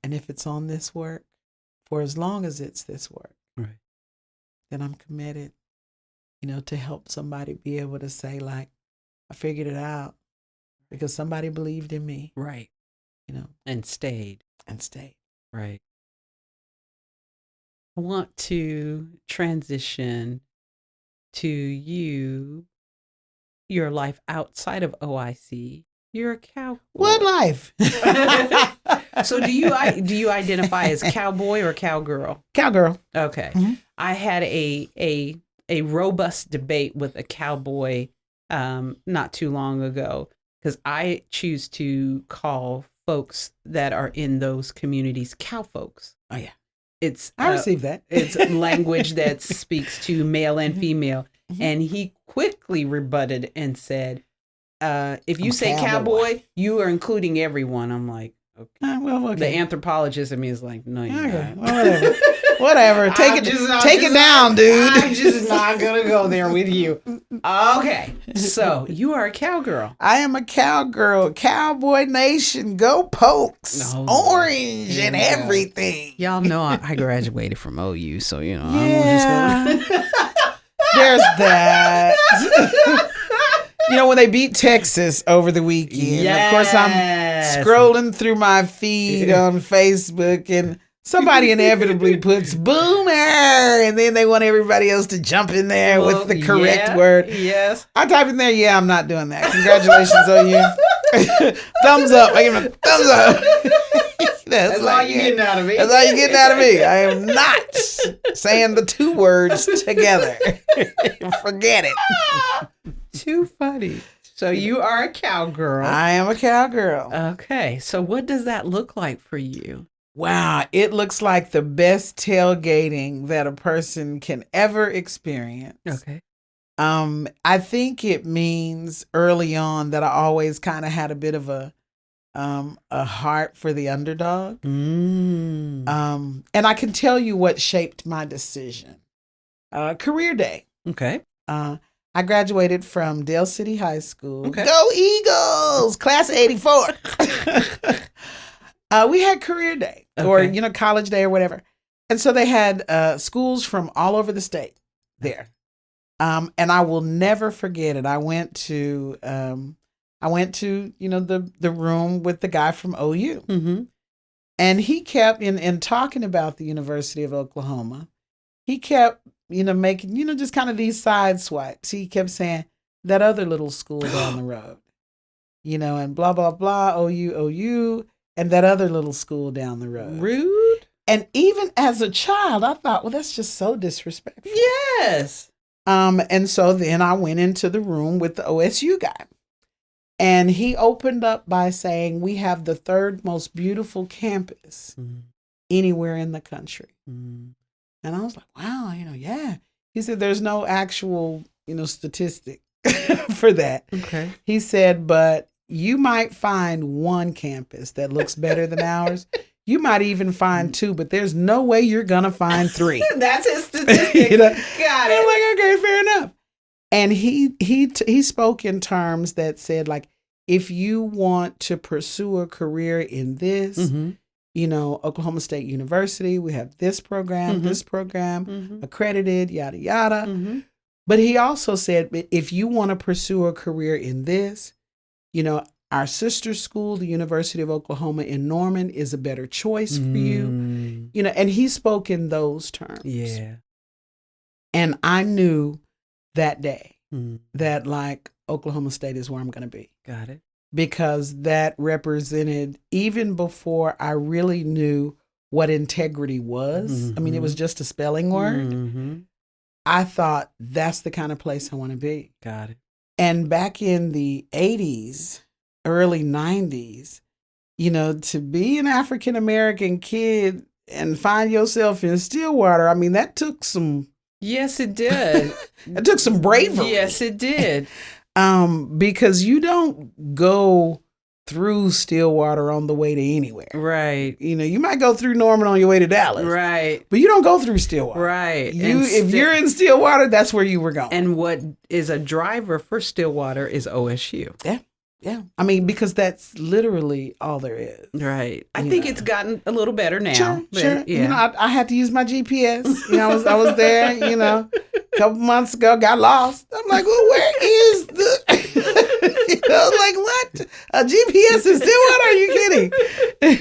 And if it's on this work, for as long as it's this work, then I'm committed, to help somebody be able to say, like, I figured it out because somebody believed in me. Right. And stayed. Right. I want to transition to your life outside of OIC. You're a cowboy. What life? So do you identify as cowboy or cowgirl? Cowgirl. Okay. I had a robust debate with a cowboy not too long ago, because I choose to call folks that are in those communities cow folks. Oh yeah. I received that. It's language that speaks to male and female. And he quickly rebutted and said, if you say cowboy, you are including everyone. I'm like, Well, The okay. anthropologist in me is like, no, you're Okay. not. Well, whatever. Take it down, dude. I'm just not going to go there with you. Okay. So you are a cowgirl. I am a cowgirl. Cowboy Nation. Go Pokes. Oh, Orange and yeah. everything. Y'all know I graduated from OU, so, Yeah. I'm just going There's that. When they beat Texas over the weekend. Of course, I'm scrolling through my feed on Facebook, and somebody inevitably puts boomer, and then they want everybody else to jump in there with the correct word. Yes. I type in there, I'm not doing that. Congratulations, OU. Thumbs up. I give them a thumbs up. That's all you're getting out of me. That's all you're getting out of me. I am not saying the two words together. Forget it. Too funny. So you are a cowgirl. I am a cowgirl. Okay. So what does that look like for you? Wow. It looks like the best tailgating that a person can ever experience. Okay. I think it means early on that I always kind of had a bit of a heart for the underdog. And I can tell you what shaped my decision. Career day. Okay. I graduated from Dale City High School. Okay. Go Eagles! Class of 84. We had career day or, college day or whatever. And so they had schools from all over the state there. And I will never forget it. I went to the room with the guy from OU. Mm-hmm. And he kept, in talking about the University of Oklahoma, he kept, making, just kind of these side swipes. He kept saying, that other little school down the road, and blah, blah, blah, OU, and that other little school down the road. Rude. And even as a child, I thought, well, that's just so disrespectful. Yes. And so then I went into the room with the OSU guy. And he opened up by saying, we have the third most beautiful campus anywhere in the country. And I was like, wow, yeah. He said, there's no actual, statistic for that. Okay. He said, but you might find one campus that looks better than ours. You might even find two, but there's no way you're going to find three. That's his statistic. Got it. I'm like, okay, fair enough. And he spoke in terms that said, like, if you want to pursue a career in this, Oklahoma State University, we have this program, accredited, yada, yada. But he also said, if you want to pursue a career in this, our sister school, the University of Oklahoma in Norman, is a better choice for you. And he spoke in those terms. Yeah. And I knew that day that, like, Oklahoma State is where I'm going to be. Got it. Because that represented, even before I really knew what integrity was, I mean, it was just a spelling word. I thought, that's the kind of place I want to be. Got it. And back in the 80s, early 90s, to be an African-American kid and find yourself in Stillwater, I mean, that took some... Yes, it did. It took some bravery. Yes, it did. Because you don't go through Stillwater on the way to anywhere. Right. You might go through Norman on your way to Dallas. Right. But you don't go through Stillwater. Right. If you're in Stillwater, that's where you were going. And what is a driver for Stillwater is OSU. Yeah. Yeah. I mean, because that's literally all there is. Right. I think it's gotten a little better now. Sure. Yeah. I had to use my GPS. I was there, a couple months ago, got lost. I'm like, well, where is the, like, what? A GPS is Stillwater? Are you kidding?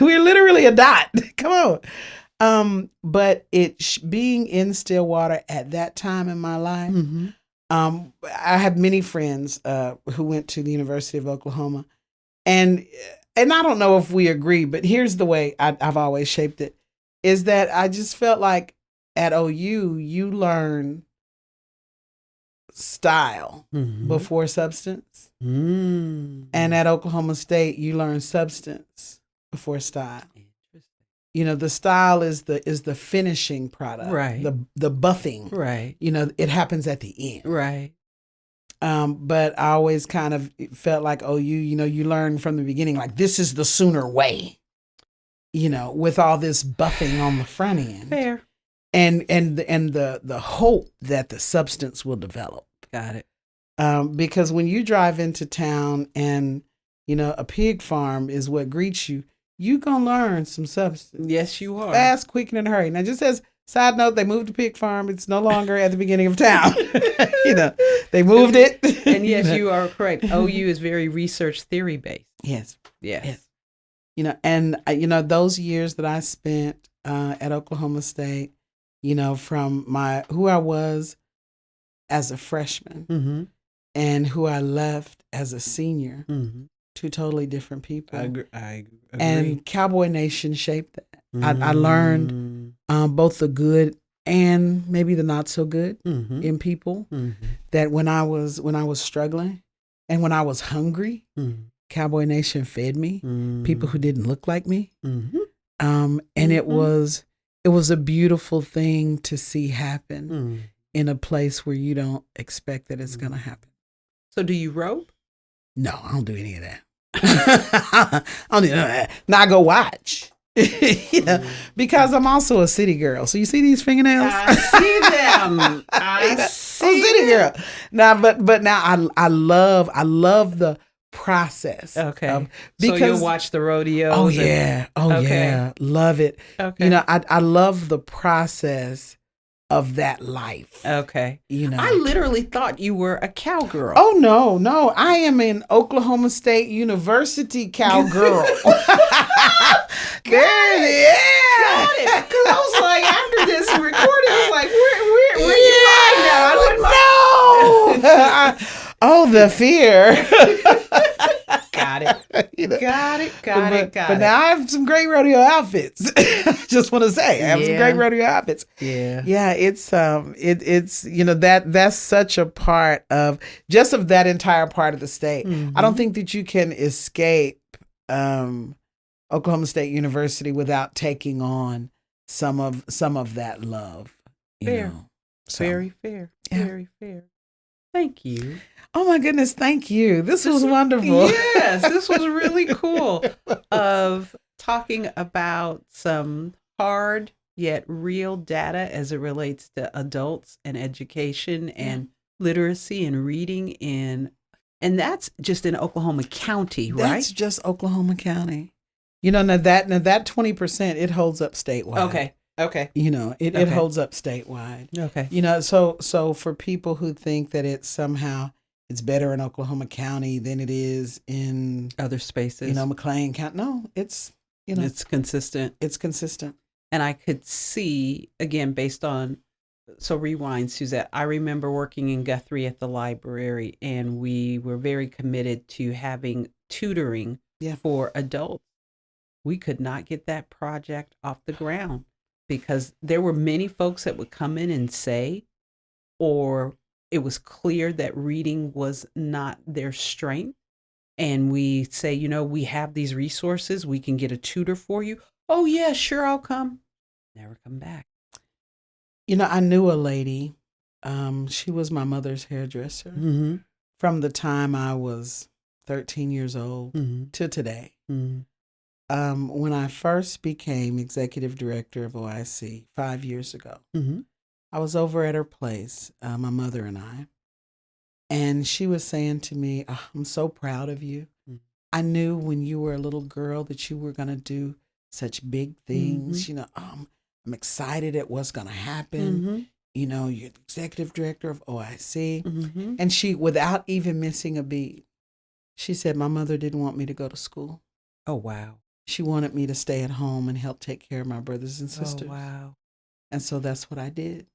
We're literally a dot. Come on. But being in Stillwater at that time in my life, I have many friends who went to the University of Oklahoma, and I don't know if we agree, but here's the way I've always shaped it, is that I just felt like at OU, you learn style before substance. And at Oklahoma State, you learn substance before style. The style is the finishing product, right? The buffing, right? It happens at the end, right? But I always kind of felt like, you learn from the beginning, like, this is the Sooner way. with all this buffing on the front end. Fair. And the hope that the substance will develop. Got it. Because when you drive into town and, a pig farm is what greets you, you're going to learn some substance. Yes, you are. Fast, quick, and in a hurry. Now, just as side note, they moved the pig farm. It's no longer at the beginning of town. They moved it. And yes, you are correct. OU is very research theory based. Yes. Yes. And those years that I spent at Oklahoma State, from who I was as a freshman Mm-hmm. and who I left as a senior, Mm-hmm. two totally different people. I agree. And Cowboy Nation shaped that. I learned both the good and maybe the not so good Mm-hmm. in people. Mm-hmm. That when I was struggling and when I was hungry, Mm-hmm. Cowboy Nation fed me. People who didn't look like me. Mm-hmm. And it was a beautiful thing to see happen Mm-hmm. in a place where you don't expect that it's going to happen. So do you rope? No, I don't do any of that. I don't do any of that. Now I go watch. Because I'm also a city girl. So you see these fingernails? I see them. I I'm a see city them. girl. Now, but now I love the process. Okay. of- So because you'll watch the rodeos. oh and- yeah, Okay. love it. Okay. I love the process of that life. Okay. I literally thought you were a cowgirl. Oh no, I am an Oklahoma State University cowgirl. There it is. Got it. Because I was like, after this recording, I was like, where you find now? I wouldn't No. Oh, the fear. Got it. Got it. But now I have some great rodeo outfits. Just want to say, I have some great rodeo outfits. Yeah. Yeah, it's that's such a part of that entire part of the state. I don't think that you can escape Oklahoma State University without taking on some of that love. Fair. So, Very fair. Yeah. Very fair. Thank you. oh my goodness, thank you. This was wonderful. Yes, this was really cool. Of talking about some hard yet real data as it relates to adults and education and literacy and reading and that's just in Oklahoma County, right? That's just Oklahoma County. Now that 20%, it holds up statewide. Okay. It holds up statewide. Okay. So for people who think that it's better in Oklahoma County than it is in Other spaces. McLean County. No, it's it's consistent. It's consistent. And I could see, again, based on, so rewind, Suzette, I remember working in Guthrie at the library, and we were very committed to having tutoring for adults. We could not get that project off the ground because there were many folks that would come in and say, or it was clear that reading was not their strength. And we say, we have these resources. We can get a tutor for you. Oh, yeah, sure, I'll come. Never come back. I knew a lady. She was my mother's hairdresser from the time I was 13 years old to today. When I first became executive director of OIC 5 years ago, I was over at her place, my mother and I, and she was saying to me, I'm so proud of you. I knew when you were a little girl that you were going to do such big things. I'm excited at what's going to happen. You're the executive director of OIC. And she, without even missing a beat, she said, my mother didn't want me to go to school. Oh, wow. She wanted me to stay at home and help take care of my brothers and sisters. Oh, wow. And so that's what I did.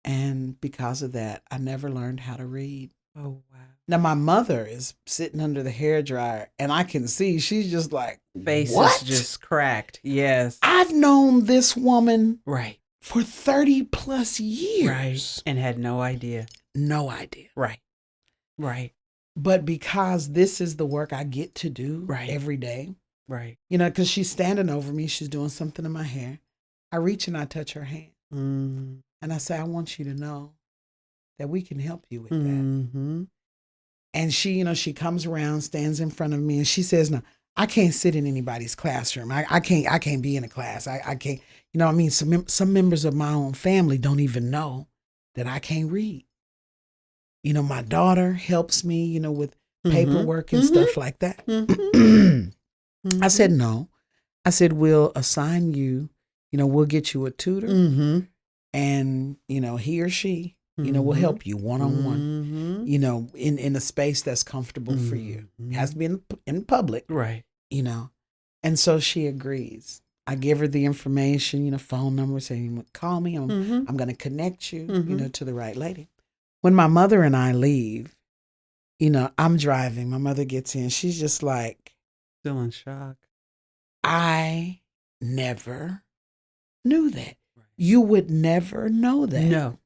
And because of that, I never learned how to read. Oh, wow. Now, my mother is sitting under the hairdryer, and I can see she's just like, face what? is just cracked. Yes. I've known this woman Right. for 30 plus years. Right. And had no idea. No idea. Right. Right. But because this is the work I get to do every day, Right. because she's standing over me, she's doing something in my hair. I reach and I touch her hand. And I say, I want you to know that we can help you with that. And she, she comes around, stands in front of me, and she says, now, I can't sit in anybody's classroom. I can't be in a class. I can't, you know what I mean? Some members of my own family don't even know that I can't read. You know, my daughter helps me, you know, with paperwork and stuff like that. I said, no. I said, we'll assign you, you know, we'll get you a tutor and, you know, he or she, you know, will help you one-on-one, you know, in a space that's comfortable for you. It has to be in public. Right. You know, and so she agrees. I give her the information, you know, phone number, saying, call me. I'm going to connect you, you know, to the right lady. When my mother and I leave, you know, I'm driving. My mother gets in. She's just like, still in shock. I never knew that. You would never know that. No.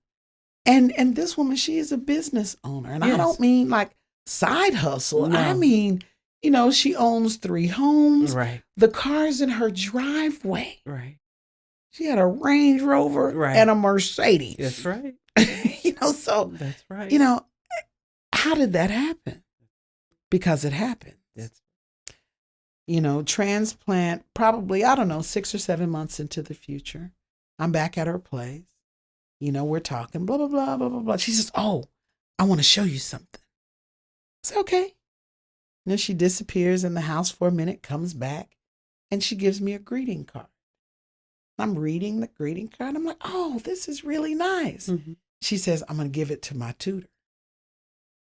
And this woman, she is a business owner. And I don't mean like side hustle. No. I mean, you know, she owns 3 homes. Right. The car's in her driveway. Right. She had a Range Rover and a Mercedes. That's right. You know, so that's right. You know, how did that happen? Because it happened. That's you know, transplant probably, I don't know, 6 or 7 months into the future. I'm back at her place. You know, we're talking, blah, blah, blah, blah, blah, blah. She says, oh, I want to show you something. It's okay. And then she disappears in the house for a minute, comes back, and she gives me a greeting card. I'm reading the greeting card. I'm like, oh, this is really nice. She says, I'm going to give it to my tutor.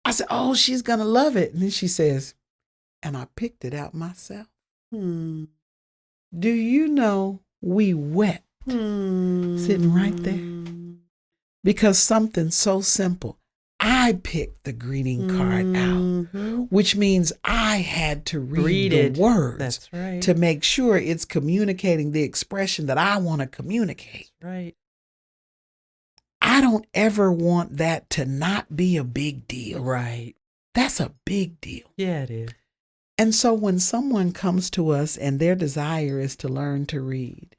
I said, oh, she's going to love it. And then she says, and I picked it out myself. Do you know we wept sitting right there? Because something so simple. I picked the greeting card out, which means I had to read the words. That's right. To make sure it's communicating the expression that I want to communicate. That's right. I don't ever want that to not be a big deal. Right. That's a big deal. Yeah, it is. And so when someone comes to us and their desire is to learn to read,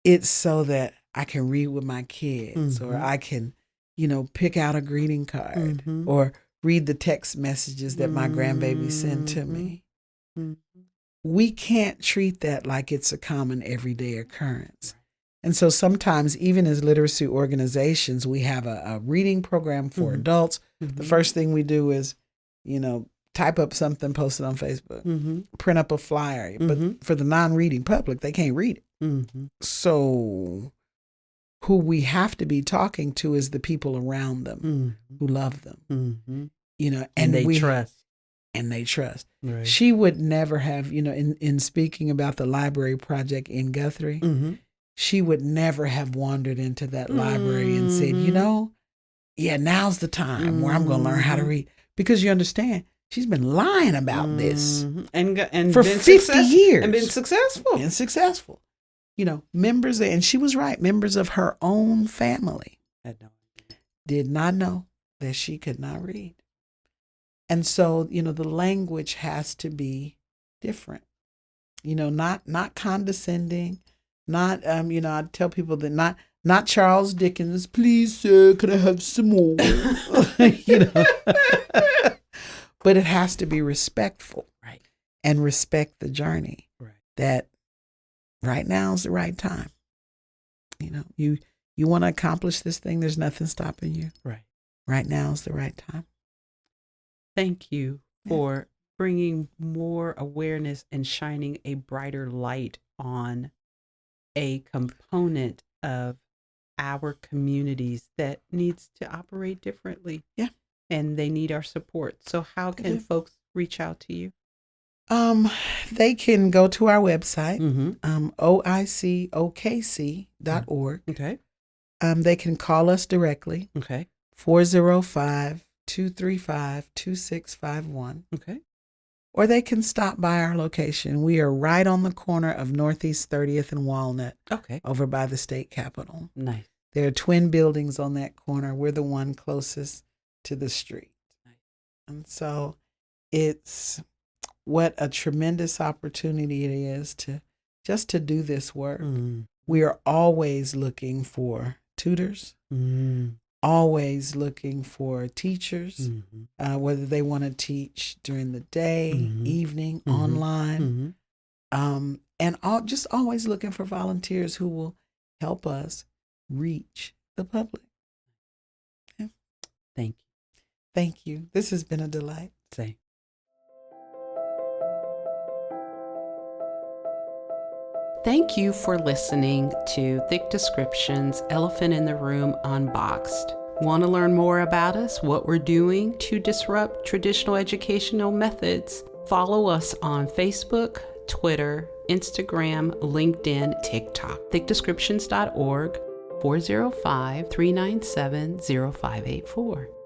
it's so that I can read with my kids or I can, you know, pick out a greeting card or read the text messages that my grandbaby send to me. We can't treat that like it's a common everyday occurrence. And so sometimes, even as literacy organizations, we have a reading program for adults. The first thing we do is, you know, type up something, post it on Facebook, print up a flyer. But for the non-reading public, they can't read it. So who we have to be talking to is the people around them who love them, you know, and they trust. And they trust. Right. She would never have, you know, in speaking about the library project in Guthrie, she would never have wandered into that library and said, you know, yeah, now's the time where I'm going to learn how to read. Because you understand, she's been lying about this and for 50 years. And been successful. And successful. You know, members, and she was right, members of her own family did not know that she could not read. And so, you know, the language has to be different. You know, not condescending, not, you know, I tell people that not Charles Dickens, please, sir, could I have some more? You know, but it has to be respectful, right? And respect the journey. Right. That right now is the right time. You know, you want to accomplish this thing. There's nothing stopping you. Right. Right now is the right time. Thank you for bringing more awareness and shining a brighter light on a component of our communities that needs to operate differently. Yeah. And they need our support. So how can folks reach out to you? They can go to our website, oicokc.org. Okay. They can call us directly. Okay. 405-235-2651. Okay. Or they can stop by our location. We are right on the corner of Northeast 30th and Walnut. Okay. Over by the state capitol. Nice. There are twin buildings on that corner. We're the one closest to the street. Nice. And so it's what a tremendous opportunity it is to do this work. We are always looking for tutors. always looking for teachers, whether they want to teach during the day, evening, online, and just always looking for volunteers who will help us reach the public. Yeah. Thank you. Thank you. This has been a delight. Same. Thank you for listening to Thick Descriptions, Elephant in the Room Unboxed. Want to learn more about us, what we're doing to disrupt traditional educational methods? Follow us on Facebook, Twitter, Instagram, LinkedIn, TikTok. ThickDescriptions.org, 405-397-0584.